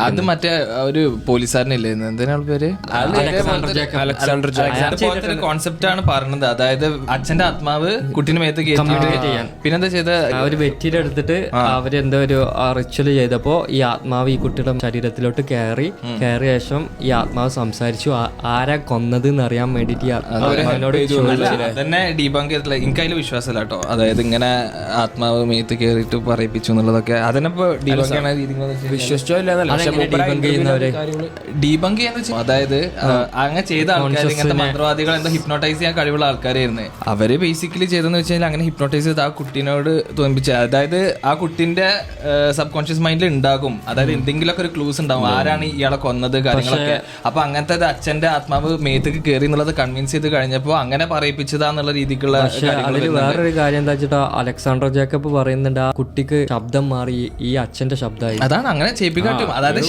അത് മറ്റേ ഒരു പോലീസുകാരനില്ലേ, എന്തിനാണ് പേര്, അലക്സാണ്ടർ കോൺസെപ്റ്റ് ആണ് പറഞ്ഞത്. അതായത് അച്ഛന്റെ ആത്മാവ് കുട്ടീനെ മേത്ത് കയറ്റി പിന്നെന്താ ചെയ്ത ഒരു വെറ്റിയുടെ എടുത്തിട്ട് അവരെന്തോ ഒരു റിച്വൽ ചെയ്തപ്പോ ഈ ആത്മാവ് ഈ കുട്ടിയുടെ ശരീരത്തിലോട്ട് കയറിയ ശേഷം ഈ ആത്മാവ് സംസാരിച്ചു ആരാ കൊന്നത് എന്ന് അറിയാൻ വേണ്ടിട്ട് ഈ ആത്മാവിനോട് തന്നെ ഡീബങ്ക് ചെയ്തിട്ടില്ല. എനിക്ക് അതിൽ വിശ്വാസമില്ല കേട്ടോ. അതായത് ഇങ്ങനെ ആത്മാവ് മേത്ത് കയറിയിട്ട് പറയിപ്പിച്ചു എന്നുള്ളതൊക്കെ അതിനിപ്പോ വിശ്വസിച്ചോ ഇല്ല ഡീബങ്ക് ചെയ്യുന്ന, അതായത് അങ്ങനെ ചെയ്ത ആൾക്കാർ, ഇങ്ങനത്തെ മന്ത്രവാദികൾ എന്താ ഹിപ്നോട്ടൈസ് ചെയ്യാൻ കഴിവുള്ള ആൾക്കാരായിരുന്നു അവര്. ബേസിക്കലി ചെയ്തെന്ന് വെച്ച് കഴിഞ്ഞാൽ അങ്ങനെ ഹിപ്നോട്ടൈസ് ചെയ്ത് ആ കുട്ടീനോട് തോന്നിപ്പിച്ച, അതായത് ആ കുട്ടീന്റെ സബ് കോൺഷ്യസ് മൈൻഡിൽ ഉണ്ടാകും, അതായത് എന്തെങ്കിലുമൊക്കെ ഒരു ക്ലൂസ് ഉണ്ടാവും ആരാണ് ഇയാളെ കൊന്നത് കാര്യങ്ങളൊക്കെ. അപ്പൊ അങ്ങനത്തെ അച്ഛന്റെ ആത്മാവ് മേത്തേക്ക് കയറി എന്നുള്ളത് കൺവിൻസ് ചെയ്ത് കഴിഞ്ഞപ്പോ അങ്ങനെ പറയിപ്പിച്ചതാന്നുള്ള രീതിക്കുള്ള. അതില് വേറൊരു കാര്യം എന്താ വെച്ചിട്ടാ അലക്സാണ്ടർ ജേക്കബ് പറയുന്നുണ്ട് ആ കുട്ടിക്ക് ശബ്ദം മാറി ഈ അച്ഛന്റെ ശബ്ദമായി. അതാണ് അങ്ങനെ ചെയ്യിപ്പിക്കാട്ടും. അതായത്